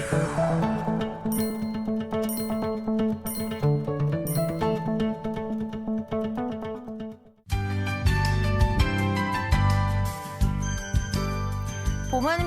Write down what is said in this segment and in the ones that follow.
봄은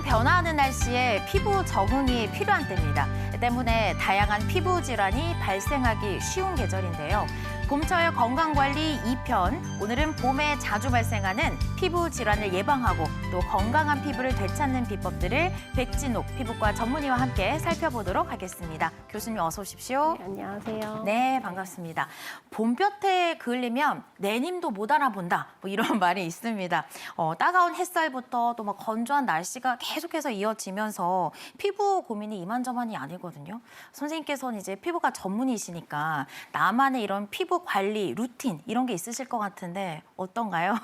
변화하는 날씨에 피부 적응이 필요한 때입니다. 때문에 다양한 피부 질환이 발생하기 쉬운 계절인데요. 봄철 건강관리 2편, 오늘은 봄에 자주 발생하는 피부 질환을 예방하고 또 건강한 피부를 되찾는 비법들을 백진옥 피부과 전문의와 함께 살펴보도록 하겠습니다. 교수님 어서 오십시오. 네, 안녕하세요. 네, 반갑습니다. 봄볕에 그을리면 내님도 못 알아본다, 뭐 이런 말이 있습니다. 따가운 햇살부터 또 막 건조한 날씨가 계속해서 이어지면서 피부 고민이 이만저만이 아니거든요. 선생님께서는 이제 피부가 전문이시니까 나만의 이런 피부 관리 루틴 이런 게 있으실 것 같은데 어떤가요?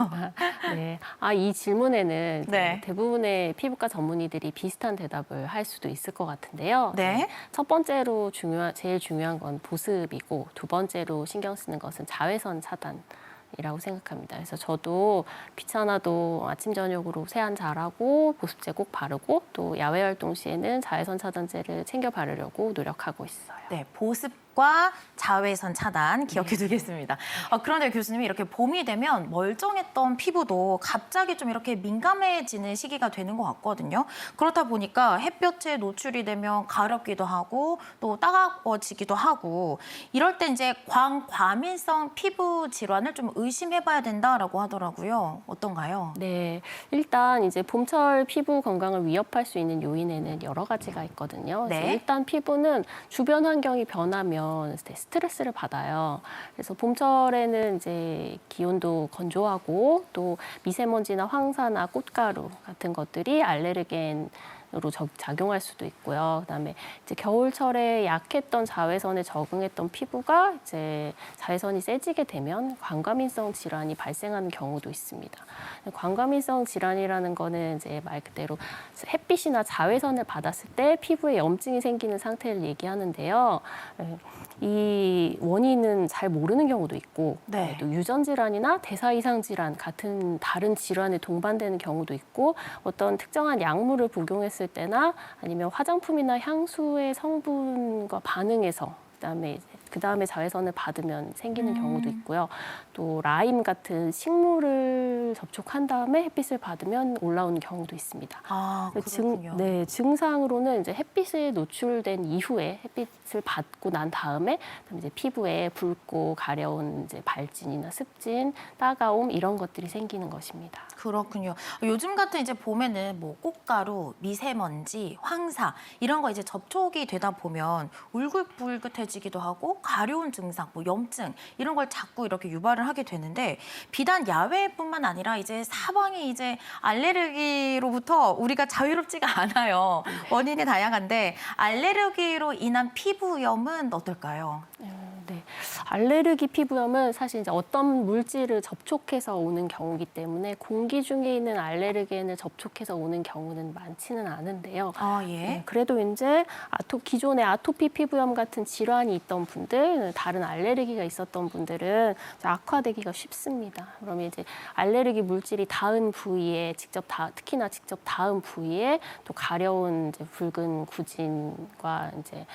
네, 이 질문에는 네. 대부분의 피부과 전문의들이 비슷한 대답을 할 수도 있을 것 같은데요. 네. 첫 번째로 제일 중요한 건 보습이고 두 번째로 신경 쓰는 것은 자외선 차단이라고 생각합니다. 그래서 저도 귀찮아도 아침 저녁으로 세안 잘하고 보습제 꼭 바르고 또 야외 활동 시에는 자외선 차단제를 챙겨 바르려고 노력하고 있어요. 네, 보습과 자외선 차단 기억해 두겠습니다. 그런데 교수님이 이렇게 봄이 되면 멀쩡했던 피부도 갑자기 좀 이렇게 민감해지는 시기가 되는 것 같거든요. 그렇다 보니까 햇볕에 노출이 되면 가렵기도 하고 또 따가워지기도 하고 이럴 때 이제 광과민성 피부 질환을 좀 의심해봐야 된다라고 하더라고요. 어떤가요? 네, 일단 이제 봄철 피부 건강을 위협할 수 있는 요인에는 여러 가지가 있거든요. 그래서 네. 일단 피부는 주변 환경이 변하면 스트레스를 받아요. 그래서 봄철에는 이제 기온도 건조하고 또 미세먼지나 황사나 꽃가루 같은 것들이 알레르겐 으로 작용할 수도 있고요. 그다음에 이제 겨울철에 약했던 자외선에 적응했던 피부가 이제 자외선이 세지게 되면 광과민성 질환이 발생하는 경우도 있습니다. 광과민성 질환이라는 거는 이제 말 그대로 햇빛이나 자외선을 받았을 때 피부에 염증이 생기는 상태를 얘기하는데요. 이 원인은 잘 모르는 경우도 있고 네. 또 유전 질환이나 대사 이상 질환 같은 다른 질환에 동반되는 경우도 있고 어떤 특정한 약물을 복용했을 때나 아니면 화장품이나 향수의 성분과 반응해서 그다음에 자외선을 받으면 생기는 경우도 있고요. 또 라임 같은 식물을 접촉한 다음에 햇빛을 받으면 올라오는 경우도 있습니다. 그렇군요. 증상으로는 이제 햇빛에 노출된 이후에 햇빛을 받고 난 다음에 이제 피부에 붉고 가려운 이제 발진이나 습진, 따가움 이런 것들이 생기는 것입니다. 그렇군요. 요즘 같은 이제 봄에는 뭐 꽃가루, 미세먼지, 황사 이런 거 이제 접촉이 되다 보면 울긋불긋해지기도 하고 가려운 증상, 뭐 염증 이런 걸 자꾸 이렇게 유발을 하게 되는데 비단 야외뿐만 아니라 이제 사방이 이제 알레르기로부터 우리가 자유롭지가 않아요. 원인이 다양한데 알레르기로 인한 피부염은 어떨까요? 네, 알레르기 피부염은 사실 이제 어떤 물질을 접촉해서 오는 경우이기 때문에 공기 중에 있는 알레르겐을 접촉해서 오는 경우는 많지는 않은데요. 예. 그래도 이제 기존에 아토피 피부염 같은 질환이 있던 분들, 다른 알레르기가 있었던 분들은 악화되기가 쉽습니다. 그러면 이제 알레르기 물질이 닿은 부위에 특히나 직접 닿은 부위에 또 가려운 이제 붉은 구진과 이제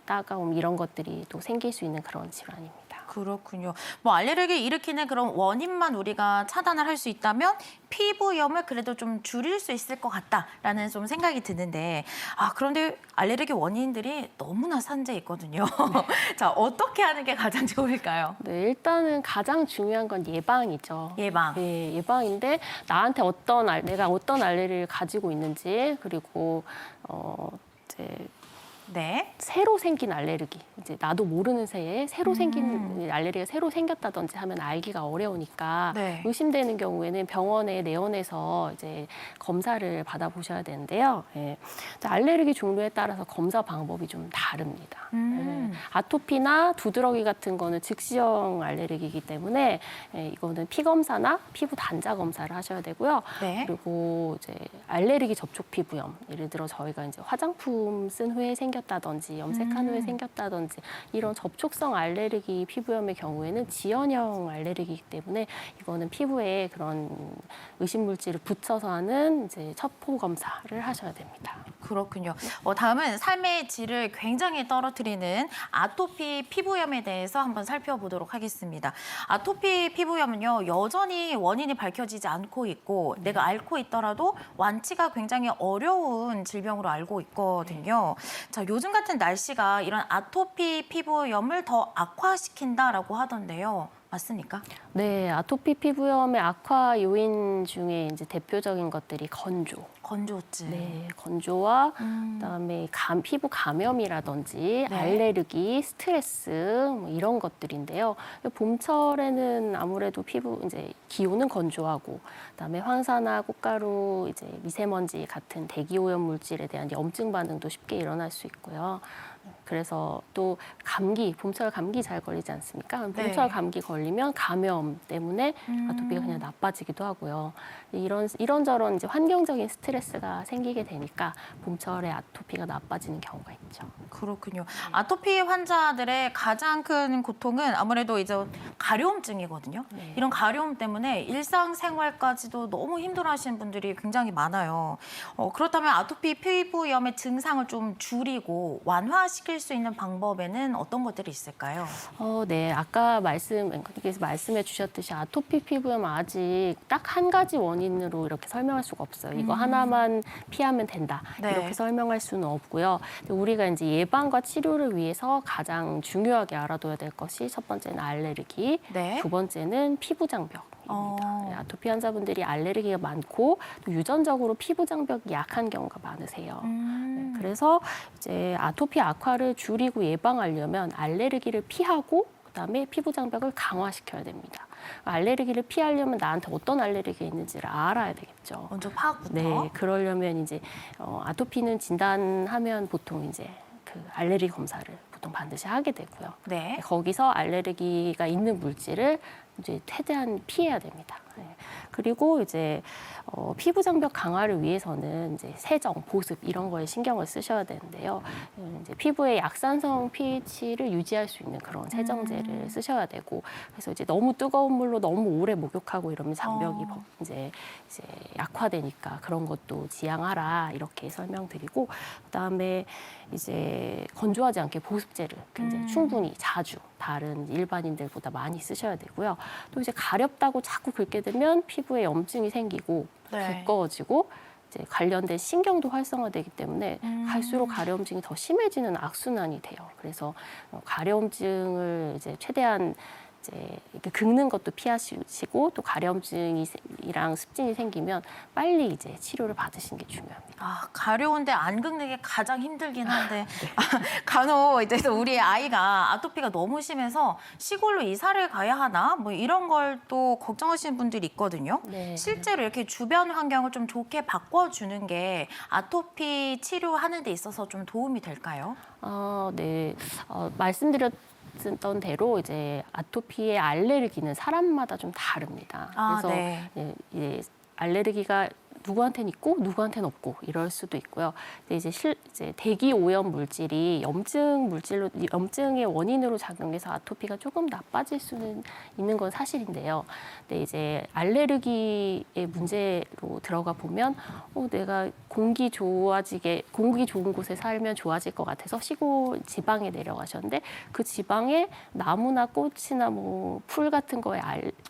따가움 이런 것들이 또 생길 수 있는 그런 질환입니다. 그렇군요. 뭐 알레르기 일으키는 그런 원인만 우리가 차단을 할 수 있다면 피부염을 그래도 좀 줄일 수 있을 것 같다라는 좀 생각이 드는데 그런데 알레르기 원인들이 너무나 산재 있거든요. 네. 자, 어떻게 하는 게 가장 좋을까요? 네, 일단은 가장 중요한 건 예방이죠. 예방. 네, 예방인데 나한테 내가 어떤 알레르기를 가지고 있는지 그리고 이제 네. 새로 생긴 알레르기, 이제 나도 모르는 새에 새로 생긴 알레르기가 새로 생겼다든지 하면 알기가 어려우니까 네. 의심되는 경우에는 병원에 내원해서 이제 검사를 받아보셔야 되는데요. 예. 알레르기 종류에 따라서 검사 방법이 좀 다릅니다. 아토피나 두드러기 같은 거는 즉시형 알레르기이기 때문에 이거는 피 검사나 피부 단자 검사를 하셔야 되고요. 네. 그리고 이제 알레르기 접촉 피부염, 예를 들어 저희가 이제 화장품 쓴 후에 생겼다든지 염색한 후에 생겼다든지 이런 접촉성 알레르기 피부염의 경우에는 지연형 알레르기이기 때문에 이거는 피부에 그런 의심 물질을 붙여서 하는 이제 첩보 검사를 하셔야 됩니다. 그렇군요. 다음은 삶의 질을 굉장히 떨어뜨리는 아토피 피부염에 대해서 한번 살펴보도록 하겠습니다. 아토피 피부염은요, 여전히 원인이 밝혀지지 않고 있고 내가 앓고 있더라도 완치가 굉장히 어려운 질병으로 알고 있거든요. 자, 요즘 같은 날씨가 이런 아토피 피부염을 더 악화시킨다라고 하던데요. 맞습니까? 네, 아토피 피부염의 악화 요인 중에 이제 대표적인 것들이 건조. 건조증. 네, 건조와 그다음에 피부 감염이라든지 네. 알레르기, 스트레스 뭐 이런 것들인데요. 봄철에는 아무래도 피부 이제 기온은 건조하고 그다음에 황사나 꽃가루, 이제 미세먼지 같은 대기 오염 물질에 대한 염증 반응도 쉽게 일어날 수 있고요. 그래서 또 봄철 감기 잘 걸리지 않습니까? 봄철 네. 감기 걸리면 감염 때문에 아토피가 그냥 나빠지기도 하고요. 이런저런 이제 환경적인 스트레스가 생기게 되니까 봄철에 아토피가 나빠지는 경우가 있죠. 그렇군요. 아토피 환자들의 가장 큰 고통은 아무래도 이제 가려움증이거든요. 네. 이런 가려움 때문에 일상생활까지도 너무 힘들어하시는 분들이 굉장히 많아요. 그렇다면 아토피 피부염의 증상을 좀 줄이고 완화시킬 수 있는 방법에는 어떤 것들이 있을까요? 네, 아까 앵커님께서 말씀해 주셨듯이 아토피 피부염 아직 딱 한 가지 원인으로 이렇게 설명할 수가 없어요. 이거 하나만 피하면 된다. 네. 이렇게 설명할 수는 없고요. 근데 우리가 이제 예방과 치료를 위해서 가장 중요하게 알아둬야 될 것이 첫 번째는 알레르기, 네. 두 번째는 피부 장벽입니다. 어. 네, 아토피 환자분들이 알레르기가 많고 또 유전적으로 피부 장벽이 약한 경우가 많으세요. 네, 그래서 이제 아토피 악화를 줄이고 예방하려면 알레르기를 피하고 그다음에 피부 장벽을 강화시켜야 됩니다. 알레르기를 피하려면 나한테 어떤 알레르기가 있는지를 알아야 되겠죠. 먼저 파악부터. 네, 그러려면 이제 아토피는 진단하면 보통 이제 그 알레르기 검사를 보통 반드시 하게 되고요. 네. 거기서 알레르기가 있는 물질을 이제 최대한 피해야 됩니다. 네. 그리고 이제 피부 장벽 강화를 위해서는 이제 세정, 보습 이런 거에 신경을 쓰셔야 되는데요. 이제 피부의 약산성 pH를 유지할 수 있는 그런 세정제를 쓰셔야 되고, 그래서 이제 너무 뜨거운 물로 너무 오래 목욕하고 이러면 장벽이 이제 약화되니까 그런 것도 지양하라 이렇게 설명드리고, 그다음에 이제 건조하지 않게 보습제를 굉장히 충분히 자주 다른 일반인들보다 많이 쓰셔야 되고요. 또 이제 가렵다고 자꾸 긁게 되면 피부에 염증이 생기고 네. 두꺼워지고 이제 관련된 신경도 활성화되기 때문에 갈수록 가려움증이 더 심해지는 악순환이 돼요. 그래서 가려움증을 이제 최대한 이제 이렇게 긁는 것도 피하시고 또 가려움증이랑 습진이 생기면 빨리 이제 치료를 받으시는 게 중요합니다. 아, 가려운데 안 긁는 게 가장 힘들긴 한데 간혹 이제 또 우리 아이가 아토피가 너무 심해서 시골로 이사를 가야 하나 뭐 이런 걸 또 걱정하시는 분들이 있거든요. 네. 실제로 이렇게 주변 환경을 좀 좋게 바꿔주는 게 아토피 치료하는 데 있어서 좀 도움이 될까요? 네. 말씀드렸던 대로 이제 아토피의 알레르기는 사람마다 좀 다릅니다. 아, 그래서 네. 예, 알레르기가 누구한테는 있고 누구한테는 없고 이럴 수도 있고요. 근데 이제 대기 오염 물질이 염증의 원인으로 작용해서 아토피가 조금 나빠질 수는 있는 건 사실인데요. 근데 이제 알레르기의 문제로 들어가 보면 내가 공기 좋은 곳에 살면 좋아질 것 같아서 시골 지방에 내려가셨는데 그 지방에 나무나 꽃이나 뭐 풀 같은 거에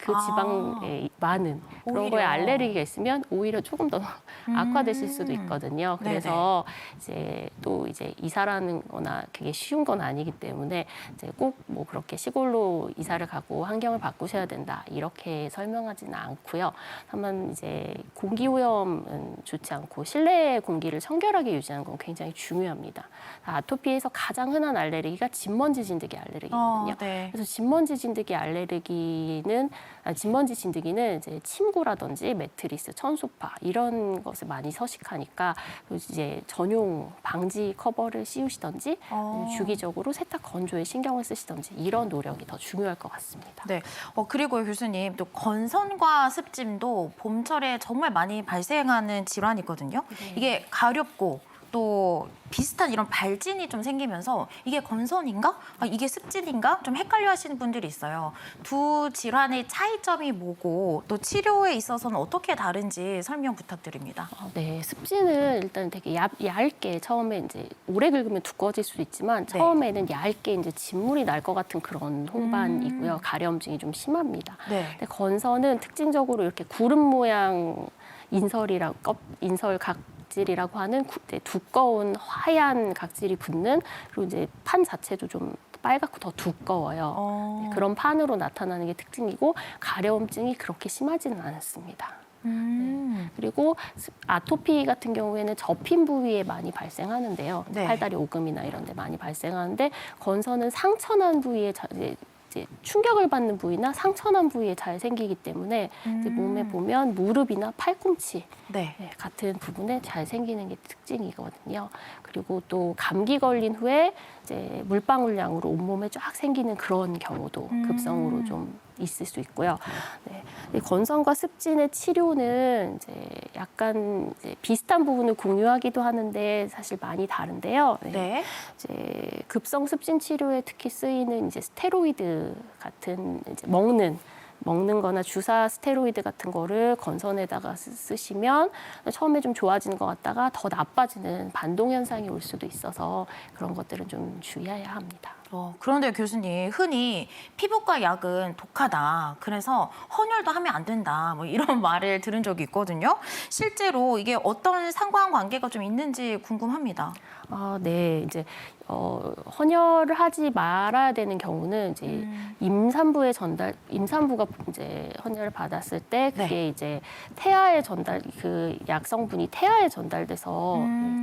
그 지방에 많은 그런 오히려. 거에 알레르기가 있으면 오히려 조금 더 악화되실 수도 있거든요. 그래서 이제 또 이제 이사라는 거나 그게 쉬운 건 아니기 때문에 이제 꼭 뭐 그렇게 시골로 이사를 가고 환경을 바꾸셔야 된다 이렇게 설명하지는 않고요. 다만 이제 공기 오염은 좋지 않고 실내 공기를 청결하게 유지하는 건 굉장히 중요합니다. 아토피에서 가장 흔한 알레르기가 진먼지 진드기 알레르기거든요. 네. 그래서 진먼지 진드기는 이제 침구라든지 매트리스, 천소파 이런 것을 많이 서식하니까 이제 전용 방지 커버를 씌우시던지 주기적으로 세탁 건조에 신경을 쓰시던지 이런 노력이 더 중요할 것 같습니다. 네. 그리고 교수님 또 건선과 습진도 봄철에 정말 많이 발생하는 질환이거든요. 네. 이게 가렵고 또 비슷한 이런 발진이 좀 생기면서 이게 건선인가? 아, 이게 습진인가? 좀 헷갈려 하시는 분들이 있어요. 두 질환의 차이점이 뭐고 또 치료에 있어서는 어떻게 다른지 설명 부탁드립니다. 네, 습진은 일단 되게 얇게 처음에 이제 오래 긁으면 두꺼워질 수도 있지만 네. 처음에는 얇게 이제 진물이 날 것 같은 그런 홍반이고요. 가려움증이 좀 심합니다. 네. 근데 건선은 특징적으로 이렇게 구름 모양 인설 각질이라고 하는 이제 두꺼운 하얀 각질이 붙는 그리고 이제 판 자체도 좀 빨갛고 더 두꺼워요. 네, 그런 판으로 나타나는 게 특징이고 가려움증이 그렇게 심하지는 않습니다. 그리고 아토피 같은 경우에는 접힌 부위에 많이 발생하는데요. 네. 팔다리 오금이나 이런 데 많이 발생하는데 건선은 상처난 부위에 이제 충격을 받는 부위나 상처난 부위에 잘 생기기 때문에 이제 몸에 보면 무릎이나 팔꿈치 네. 네, 같은 부분에 잘 생기는 게 특징이거든요. 그리고 또 감기 걸린 후에 이제 물방울량으로 온몸에 쫙 생기는 그런 경우도 급성으로 좀 있을 수 있고요. 네. 이 건선과 습진의 치료는 이제 약간 이제 비슷한 부분을 공유하기도 하는데 사실 많이 다른데요. 네. 네. 이제 급성 습진 치료에 특히 쓰이는 이제 스테로이드 같은 이제 먹는 거나 주사 스테로이드 같은 거를 건선에다가 쓰시면 처음에 좀 좋아지는 것 같다가 더 나빠지는 반동 현상이 올 수도 있어서 그런 것들은 좀 주의해야 합니다. 그런데 교수님, 흔히 피부과 약은 독하다. 그래서 헌혈도 하면 안 된다. 뭐 이런 말을 들은 적이 있거든요. 실제로 이게 어떤 상관관계가 좀 있는지 궁금합니다. 아, 네. 이제 헌혈을 하지 말아야 되는 경우는 이제 임산부가 이제 헌혈을 받았을 때 그게 네. 이제 태아에 그 약성분이 태아에 전달돼서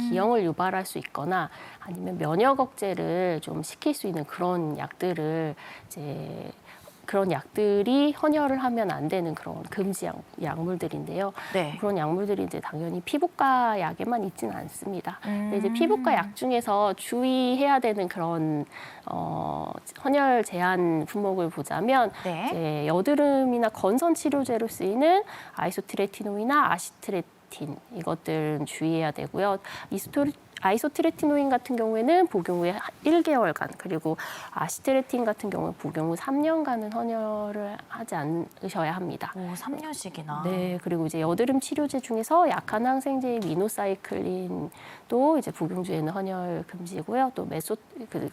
기형을 유발할 수 있거나 아니면 면역 억제를 좀 시킬 수 있는 그런 약들을 이제 그런 약들이 헌혈을 하면 안 되는 그런 금지 약물들인데요. 네. 그런 약물들이 이제 당연히 피부과 약에만 있지는 않습니다. 근데 이제 피부과 약 중에서 주의해야 되는 그런 헌혈 제한 품목을 보자면 네. 이제 여드름이나 건선 치료제로 쓰이는 아이소트레티노이나 아시트레틴 이것들은 주의해야 되고요. 아이소트레티노인 같은 경우에는 복용 후에 1개월간 그리고 아시트레틴 같은 경우는 복용 후 3년간은 헌혈을 하지 않으셔야 합니다. 3년씩이나. 네, 그리고 이제 여드름 치료제 중에서 약한 항생제의 미노사이클린도 이제 복용 중에는 헌혈 금지고요. 또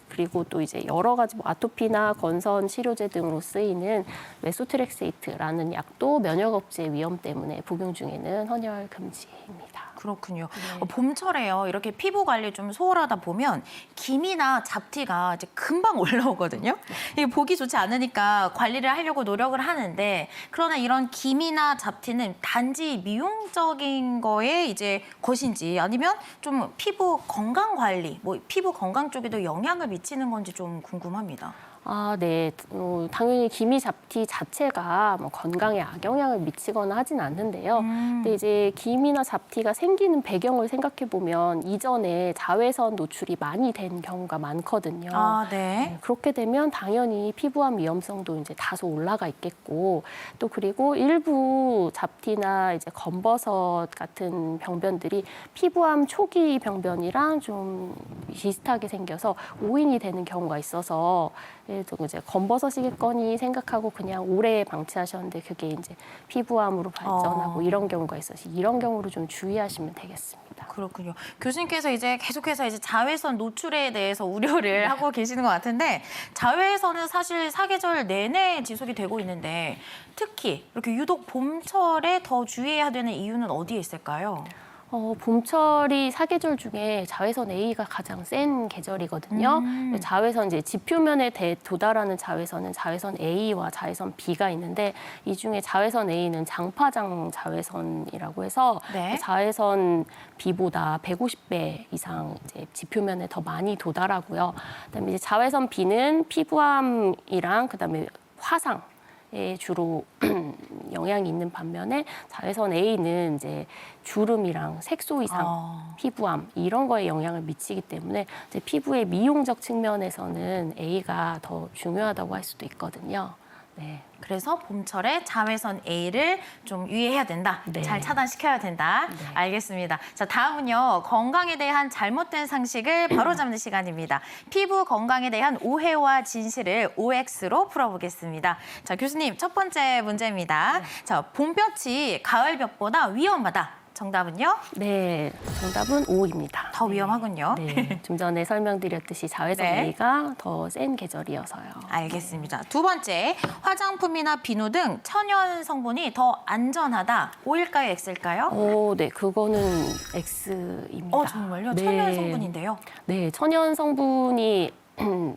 그리고 또 이제 여러 가지 뭐 아토피나 건선 치료제 등으로 쓰이는 메소트렉세이트라는 약도 면역 억제 위험 때문에 복용 중에는 헌혈 금지입니다. 그렇군요. 네. 봄철에요. 이렇게 피부 관리 좀 소홀하다 보면 기미나 잡티가 이제 금방 올라오거든요. 이게 보기 좋지 않으니까 관리를 하려고 노력을 하는데 그러나 이런 기미나 잡티는 단지 미용적인 거에 이제 것인지 아니면 좀 피부 건강 관리, 뭐 피부 건강 쪽에도 영향을 미치는 건지 좀 궁금합니다. 아, 네. 당연히 기미 잡티 자체가 뭐 건강에 악영향을 미치거나 하진 않는데요. 근데 이제 기미나 잡티가 생기는 배경을 생각해 보면 이전에 자외선 노출이 많이 된 경우가 많거든요. 아, 네. 그렇게 되면 당연히 피부암 위험성도 이제 다소 올라가 있겠고 또 그리고 일부 잡티나 이제 검버섯 같은 병변들이 피부암 초기 병변이랑 좀 비슷하게 생겨서 오인이 되는 경우가 있어서 예를 들어 이제 검버섯이겠거니 생각하고 그냥 오래 방치하셨는데 그게 이제 피부암으로 발전하고 이런 경우가 있어서 이런 경우로 좀 주의하시면 되겠습니다. 그렇군요. 교수님께서 이제 계속해서 이제 자외선 노출에 대해서 우려를 하고 계시는 것 같은데 자외선은 사실 사계절 내내 지속이 되고 있는데 특히 이렇게 유독 봄철에 더 주의해야 되는 이유는 어디에 있을까요? 봄철이 사계절 중에 자외선 A가 가장 센 계절이거든요. 자외선 이제 지표면에 도달하는 자외선은 자외선 A와 자외선 B가 있는데 이 중에 자외선 A는 장파장 자외선이라고 해서 네. 자외선 B보다 150배 이상 이제 지표면에 더 많이 도달하고요. 그다음에 이제 자외선 B는 피부암이랑 그다음에 화상 에 주로 영향이 있는 반면에 자외선 A는 이제 주름이랑 색소 이상, 피부암 이런 거에 영향을 미치기 때문에 이제 피부의 미용적 측면에서는 A가 더 중요하다고 할 수도 있거든요. 네. 그래서 봄철에 자외선 A를 좀 유의해야 된다. 네. 잘 차단시켜야 된다. 네. 알겠습니다. 자, 다음은요. 건강에 대한 잘못된 상식을 바로잡는 시간입니다. 피부 건강에 대한 오해와 진실을 OX로 풀어보겠습니다. 자, 교수님, 첫 번째 문제입니다. 자, 봄볕이 가을볕보다 위험하다. 정답은요? 네, 정답은 O입니다. 더 위험하군요. 네, 좀 전에 설명드렸듯이 자외선 네. A가 더 센 계절이어서요. 알겠습니다. 두 번째, 화장품이나 비누 등 천연 성분이 더 안전하다. O일까요, X일까요? 네, 그거는 X입니다. 정말요? 네. 천연 성분인데요? 네, 천연 성분이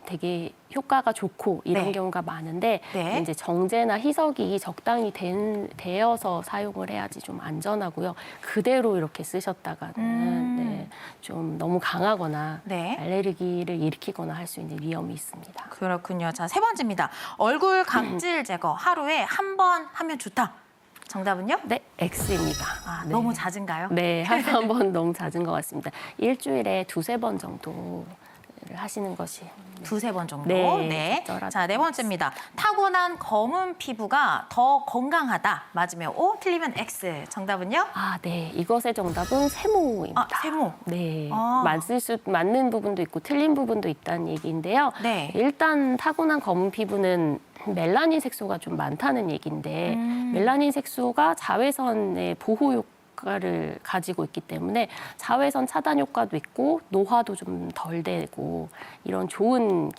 되게 효과가 좋고 이런 네. 경우가 많은데 네. 이제 정제나 희석이 적당히 되어서 사용을 해야지 좀 안전하고요. 그대로 이렇게 쓰셨다가는 네, 좀 너무 강하거나 네. 알레르기를 일으키거나 할 수 있는 위험이 있습니다. 그렇군요. 자, 세 번째입니다. 얼굴 각질 제거 하루에 한 번 하면 좋다. 정답은요? 네, X입니다. 아, 네. 너무 잦은가요? 네, 한 번 너무 잦은 것 같습니다. 일주일에 두세 번 정도 하시는 것이 두세 번 정도. 네, 적절하다. 자, 네 번째입니다. 타고난 검은 피부가 더 건강하다. 맞으면 O, 틀리면 X. 정답은요? 아, 네. 이것의 정답은 세모입니다. 아, 세모. 네. 아. 맞는 부분도 있고 틀린 부분도 있다는 얘기인데요. 네. 일단 타고난 검은 피부는 멜라닌 색소가 좀 많다는 얘기인데 멜라닌 색소가 자외선의 보호 효과를 가지고 있기 때문에 자외선 차단 효과도 있고 노화도 좀 덜 되고 이런 좋은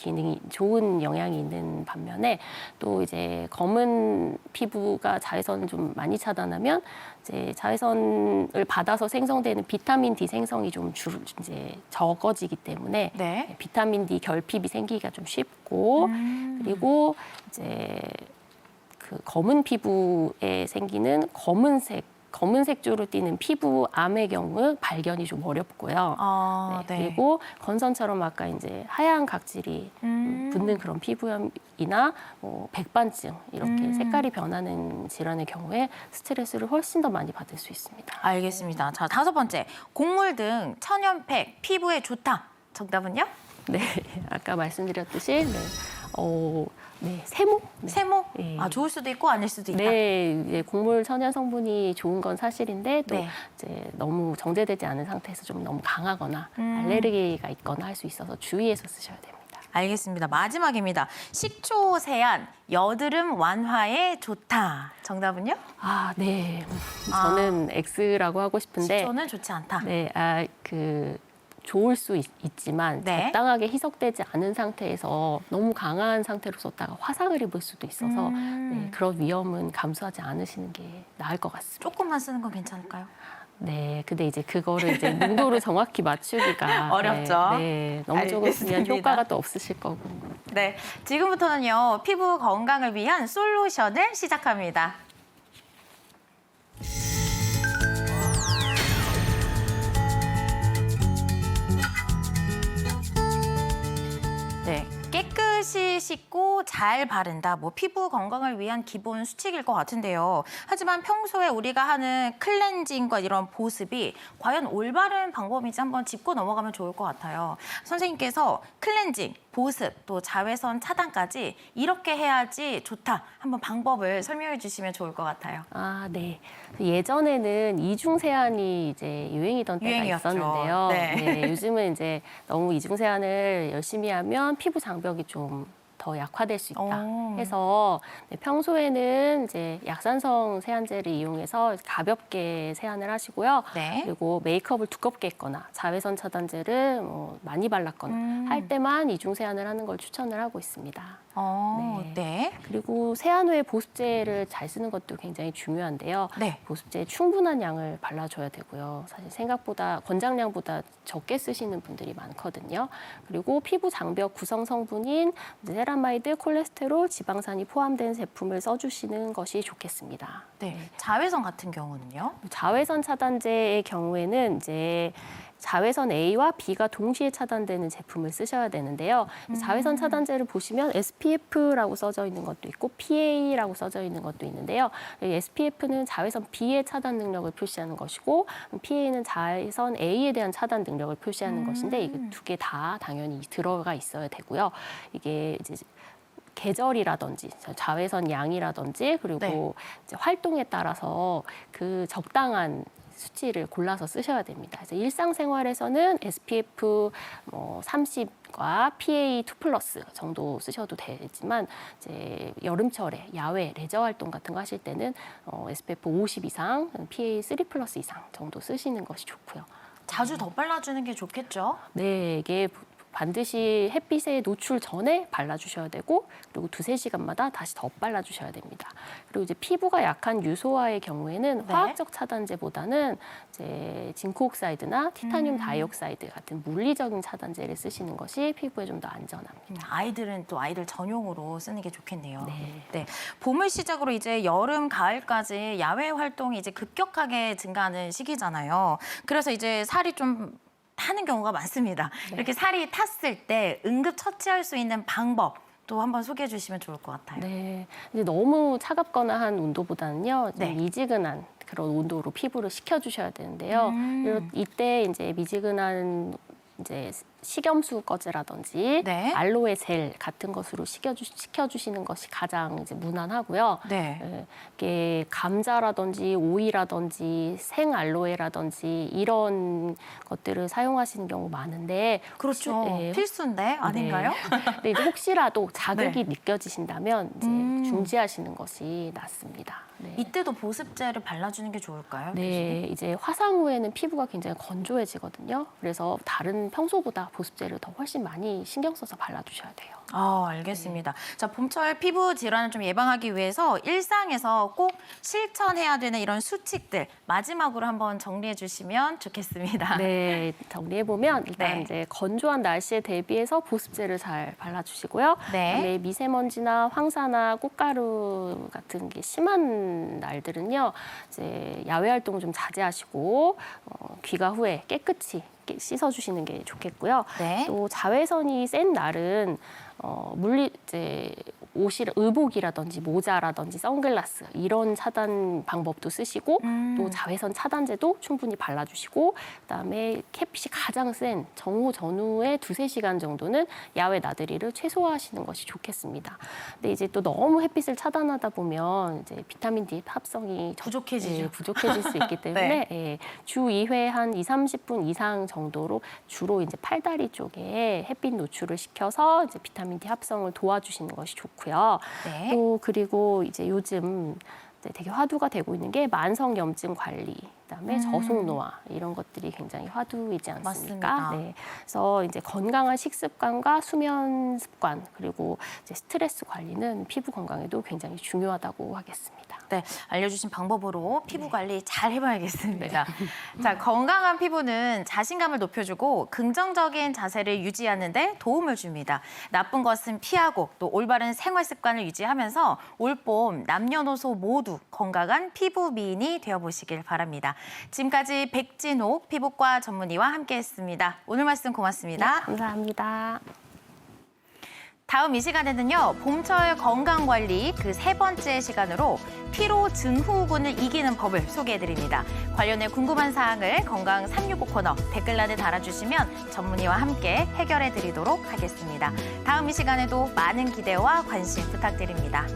영향이 있는 반면에 또 이제 검은 피부가 자외선을 좀 많이 차단하면 이제 자외선을 받아서 생성되는 비타민 D 생성이 좀 이제 적어지기 때문에 네. 비타민 D 결핍이 생기기가 좀 쉽고 그리고 이제 그 검은 피부에 생기는 검은색조로 띠는 피부암의 경우 발견이 좀 어렵고요. 아, 네, 그리고 건선처럼 아까 이제 하얀 각질이 붙는 그런 피부염이나 백반증 이렇게 색깔이 변하는 질환의 경우에 스트레스를 훨씬 더 많이 받을 수 있습니다. 알겠습니다. 자, 다섯 번째. 곡물 등 천연팩 피부에 좋다. 정답은요? 네, 아까 말씀드렸듯이 세모. 네. 세모? 네. 아, 좋을 수도 있고 아닐 수도 있다. 네, 이제 곡물 천연 성분이 좋은 건 사실인데 또 네. 이제 너무 정제되지 않은 상태에서 좀 너무 강하거나 알레르기가 있거나 할 수 있어서 주의해서 쓰셔야 됩니다. 알겠습니다. 마지막입니다. 식초 세안, 여드름 완화에 좋다. 정답은요? 아, 네. 저는 X라고 하고 싶은데 식초는 좋지 않다. 네, 좋을 수 있지만 네. 적당하게 희석되지 않은 상태에서 너무 강한 상태로 썼다가 화상을 입을 수도 있어서 네, 그런 위험은 감수하지 않으시는 게 나을 것 같습니다. 조금만 쓰는 건 괜찮을까요? 네, 근데 이제 그거를 이제 농도를 정확히 맞추기가 어렵죠. 네, 너무 조금 쓰면 알겠습니다. 효과가 또 없으실 거고. 네, 지금부터는요. 피부 건강을 위한 솔루션을 시작합니다. 네, 깨끗이 씻고 잘 바른다. 뭐 피부 건강을 위한 기본 수칙일 것 같은데요. 하지만 평소에 우리가 하는 클렌징과 이런 보습이 과연 올바른 방법인지 한번 짚고 넘어가면 좋을 것 같아요. 선생님께서 클렌징, 보습, 또 자외선 차단까지 이렇게 해야지 좋다. 한번 방법을 설명해 주시면 좋을 것 같아요. 아, 네. 예전에는 이중 세안이 이제 유행이던 때가 유행이었죠. 있었는데요. 네. 네, 요즘은 이제 너무 이중 세안을 열심히 하면 피부 장벽이 좀 더 약화될 수 있다 오. 해서 네, 평소에는 이제 약산성 세안제를 이용해서 가볍게 세안을 하시고요. 네. 그리고 메이크업을 두껍게 했거나 자외선 차단제를 많이 발랐거나 할 때만 이중 세안을 하는 걸 추천을 하고 있습니다. 네. 그리고 세안 후에 보습제를 잘 쓰는 것도 굉장히 중요한데요. 네. 보습제에 충분한 양을 발라줘야 되고요. 사실 생각보다 권장량보다 적게 쓰시는 분들이 많거든요. 그리고 피부 장벽 구성 성분인 세라마이드, 콜레스테롤, 지방산이 포함된 제품을 써주시는 것이 좋겠습니다. 네. 자외선 같은 경우는요? 자외선 차단제의 경우에는 이제 자외선 A와 B가 동시에 차단되는 제품을 쓰셔야 되는데요. 자외선 차단제를 보시면 SPF라고 써져 있는 것도 있고 PA라고 써져 있는 것도 있는데요. SPF는 자외선 B의 차단 능력을 표시하는 것이고 PA는 자외선 A에 대한 차단 능력을 표시하는 것인데 이게 두 개 다 당연히 들어가 있어야 되고요. 이게 이제 계절이라든지 자외선 양이라든지 그리고 네. 이제 활동에 따라서 그 적당한 수치를 골라서 쓰셔야 됩니다. 그래서 일상생활에서는 SPF 30과 PA2+ 정도 쓰셔도 되지만 이제 여름철에 야외 레저 활동 같은 거 하실 때는 SPF 50 이상, PA3+ 이상 정도 쓰시는 것이 좋고요. 자주 덧발라주는 게 좋겠죠? 네, 이게 반드시 햇빛에 노출 전에 발라주셔야 되고 그리고 2~3시간마다 다시 덧발라주셔야 됩니다. 그리고 이제 피부가 약한 유소화의 경우에는 네. 화학적 차단제보다는 이제 징크옥사이드나 티타늄 다이옥사이드 같은 물리적인 차단제를 쓰시는 것이 피부에 좀 더 안전합니다. 아이들은 또 아이들 전용으로 쓰는 게 좋겠네요. 네. 봄을 시작으로 이제 여름, 가을까지 야외 활동이 이제 급격하게 증가하는 시기잖아요. 그래서 이제 살이 좀 타는 경우가 많습니다. 네. 이렇게 살이 탔을 때 응급 처치할 수 있는 방법 또 한번 소개해 주시면 좋을 것 같아요. 네, 이제 너무 차갑거나 한 온도보다는요, 좀 네. 미지근한 그런 온도로 피부를 식혀주셔야 되는데요. 그리고 이때 이제 미지근한 이제 식염수 꺼즈라든지 네. 알로에 젤 같은 것으로 식혀주시는 것이 가장 이제 무난하고요. 네. 예, 이게 감자라든지 오이라든지 생알로에라든지 이런 것들을 사용하시는 경우 많은데 그렇죠. 혹시- 예, 필수인데 아닌가요? 근데 이제 혹시라도 자극이 네. 느껴지신다면 이제 중지하시는 것이 낫습니다. 네. 이때도 보습제를 발라주는 게 좋을까요? 네, 이제 화상 후에는 피부가 굉장히 건조해지거든요. 그래서 다른 평소보다 보습제를 더 훨씬 많이 신경 써서 발라주셔야 돼요. 알겠습니다. 자, 봄철 피부 질환을 좀 예방하기 위해서 일상에서 꼭 실천해야 되는 이런 수칙들 마지막으로 한번 정리해 주시면 좋겠습니다. 네, 정리해보면 일단 네. 이제 건조한 날씨에 대비해서 보습제를 잘 발라주시고요. 네. 그다음에 미세먼지나 황사나 꽃가루 같은 게 심한 날들은요, 이제 야외 활동 좀 자제하시고 귀가 후에 깨끗이 씻어주시는 게 좋겠고요. 네. 또 자외선이 센 날은 이제 의복이라든지 모자라든지 선글라스 이런 차단 방법도 쓰시고 또 자외선 차단제도 충분히 발라주시고 그다음에 햇빛이 가장 센 정오 전후에 2~3시간 정도는 야외 나들이를 최소화하시는 것이 좋겠습니다. 근데 이제 또 너무 햇빛을 차단하다 보면 이제 비타민 D 합성이 부족해지죠. 부족해질 수 있기 때문에 예, 주 2회 한 20~30분 이상 정도로 주로 이제 팔다리 쪽에 햇빛 노출을 시켜서 이제 비타민 D 합성을 도와주시는 것이 좋고요. 네. 또 그리고 이제 요즘 되게 화두가 되고 있는 게 만성 염증 관리, 그다음에 저속 노화 이런 것들이 굉장히 화두이지 않습니까? 맞습니다. 네. 그래서 이제 건강한 식습관과 수면 습관 그리고 이제 스트레스 관리는 피부 건강에도 굉장히 중요하다고 하겠습니다. 네, 알려주신 방법으로 피부 관리 잘 해봐야겠습니다. 자, 건강한 피부는 자신감을 높여주고 긍정적인 자세를 유지하는 데 도움을 줍니다. 나쁜 것은 피하고 또 올바른 생활 습관을 유지하면서 올봄 남녀노소 모두 건강한 피부 미인이 되어보시길 바랍니다. 지금까지 백진옥 피부과 전문의와 함께했습니다. 오늘 말씀 고맙습니다. 네, 감사합니다. 다음 이 시간에는요, 봄철 건강관리 그 3번째 시간으로 피로 증후군을 이기는 법을 소개해드립니다. 관련해 궁금한 사항을 건강 365 코너 댓글란에 달아주시면 전문의와 함께 해결해드리도록 하겠습니다. 다음 이 시간에도 많은 기대와 관심 부탁드립니다.